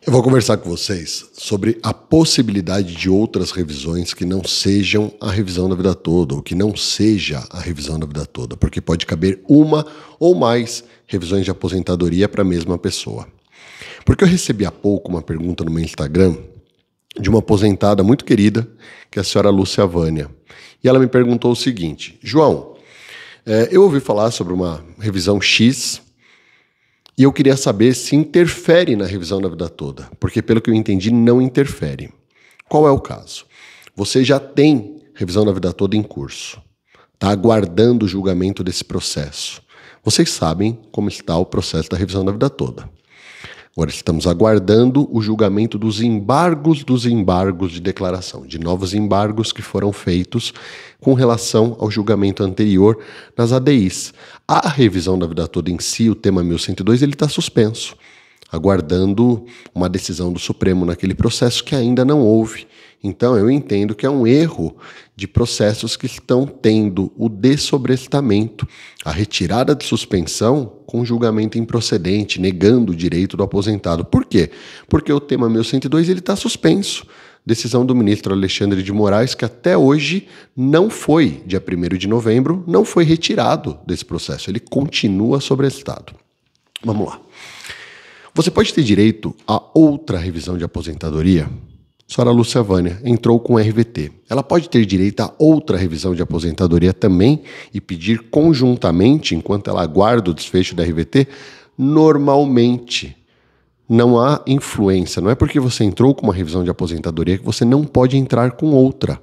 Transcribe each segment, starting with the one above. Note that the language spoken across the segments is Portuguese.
Eu vou conversar com vocês sobre a possibilidade de outras revisões que não sejam a revisão da vida toda, ou que não seja a revisão da vida toda, porque pode caber uma ou mais revisões de aposentadoria para a mesma pessoa. Porque eu recebi há pouco uma pergunta no meu Instagram de uma aposentada muito querida, que é a senhora Lúcia Vânia. E ela me perguntou o seguinte: João, eu ouvi falar sobre uma revisão X e eu queria saber se interfere na revisão da vida toda, porque pelo que eu entendi não interfere. Qual é o caso? Você já tem revisão da vida toda em curso, está aguardando o julgamento desse processo. Vocês sabem como está o processo da revisão da vida toda. Agora estamos aguardando o julgamento dos embargos de declaração, de novos embargos que foram feitos com relação ao julgamento anterior nas ADIs. A revisão da vida toda em si, o tema 1102, ele está suspenso, aguardando uma decisão do Supremo naquele processo que ainda não houve. Então eu entendo que é um erro de processos que estão tendo o dessobrestamento, a retirada de suspensão com julgamento improcedente, negando o direito do aposentado. Por quê? Porque o tema 1102 está suspenso. Decisão do ministro Alexandre de Moraes, que até hoje não foi, dia 1º de novembro, não foi retirado desse processo. Ele continua sobrestado. Vamos lá. Você pode ter direito a outra revisão de aposentadoria? A senhora Lúcia Vânia entrou com RVT. Ela pode ter direito a outra revisão de aposentadoria também e pedir conjuntamente, enquanto ela aguarda o desfecho da RVT? Normalmente, não há influência. Não é porque você entrou com uma revisão de aposentadoria que você não pode entrar com outra.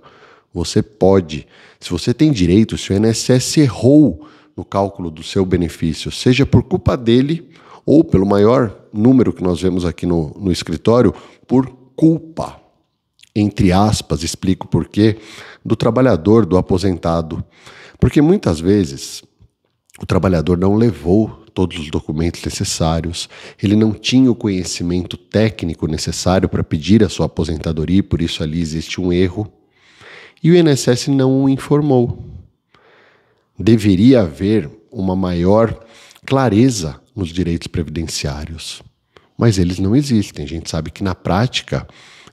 Você pode. Se você tem direito, se o INSS errou no cálculo do seu benefício, seja por culpa dele ou pelo maior número que nós vemos aqui no escritório, por culpa, entre aspas, explico por quê, do trabalhador, do aposentado. Porque muitas vezes o trabalhador não levou todos os documentos necessários, ele não tinha o conhecimento técnico necessário para pedir a sua aposentadoria, e por isso ali existe um erro, e o INSS não o informou. Deveria haver uma maior clareza nos direitos previdenciários, mas eles não existem. A gente sabe que na prática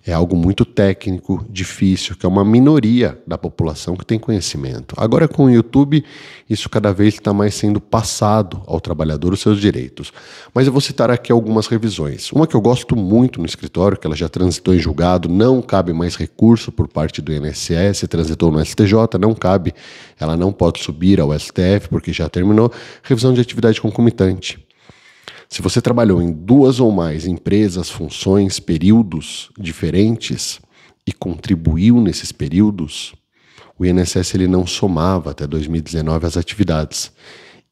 é algo muito técnico, difícil, que é uma minoria da população que tem conhecimento. Agora, com o YouTube, isso cada vez está mais sendo passado ao trabalhador, os seus direitos. Mas eu vou citar aqui algumas revisões. Uma que eu gosto muito no escritório, que ela já transitou em julgado, não cabe mais recurso por parte do INSS, transitou no STJ, não cabe, ela não pode subir ao STF, porque já terminou, revisão de atividade concomitante. Se você trabalhou em 2 ou mais empresas, funções, períodos diferentes e contribuiu nesses períodos, o INSS ele não somava até 2019 as atividades.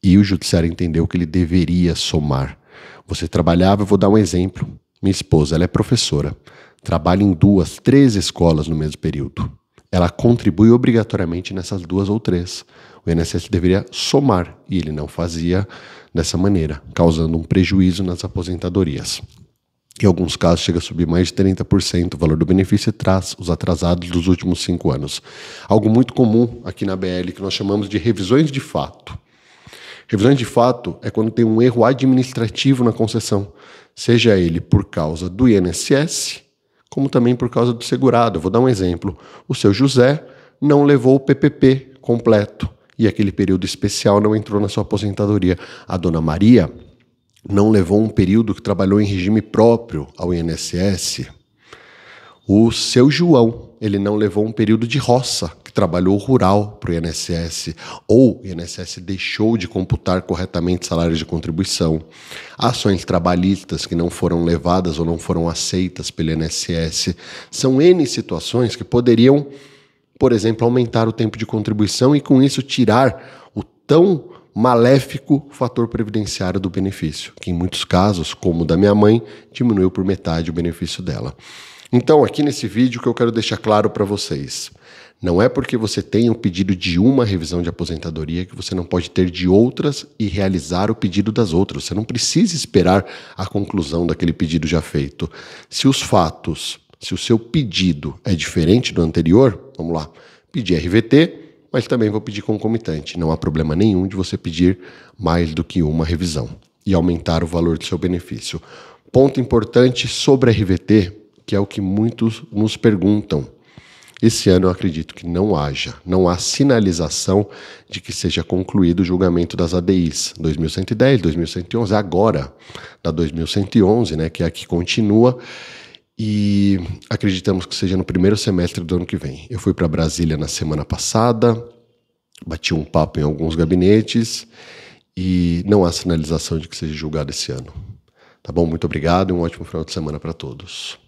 E o judiciário entendeu que ele deveria somar. Você trabalhava, eu vou dar um exemplo. Minha esposa, ela é professora, trabalha em 2, 3 escolas no mesmo período. Ela contribui obrigatoriamente nessas 2 ou 3. O INSS deveria somar, e ele não fazia dessa maneira, causando um prejuízo nas aposentadorias. Em alguns casos chega a subir mais de 30% o valor do benefício e traz os atrasados dos últimos 5 anos. Algo muito comum aqui na BL, que nós chamamos de revisões de fato. Revisões de fato é quando tem um erro administrativo na concessão, seja ele por causa do INSS, como também por causa do segurado. Eu vou dar um exemplo. O seu José não levou o PPP completo e aquele período especial não entrou na sua aposentadoria. A dona Maria não levou um período que trabalhou em regime próprio ao INSS. O seu João, ele não levou um período de roça, que trabalhou rural para o INSS, ou o INSS deixou de computar corretamente salários de contribuição. Ações trabalhistas que não foram levadas ou não foram aceitas pelo INSS. São N situações que poderiam, por exemplo, aumentar o tempo de contribuição e com isso tirar o tão maléfico fator previdenciário do benefício, que em muitos casos, como o da minha mãe, diminuiu por metade o benefício dela. Então, aqui nesse vídeo, o que eu quero deixar claro para vocês, não é porque você tem o pedido de uma revisão de aposentadoria que você não pode ter de outras e realizar o pedido das outras. Você não precisa esperar a conclusão daquele pedido já feito. Se os fatos, se o seu pedido é diferente do anterior, vamos lá, pedir RVT, mas também vou pedir concomitante. Não há problema nenhum de você pedir mais do que uma revisão e aumentar o valor do seu benefício. Ponto importante sobre a RVT, que é o que muitos nos perguntam. Esse ano eu acredito que não há sinalização de que seja concluído o julgamento das ADIs 2110, 2111, agora da 2111, né, que é a que continua, e acreditamos que seja no primeiro semestre do ano que vem. Eu fui para Brasília na semana passada, bati um papo em alguns gabinetes e não há sinalização de que seja julgado esse ano. Tá bom? Muito obrigado e um ótimo final de semana para todos.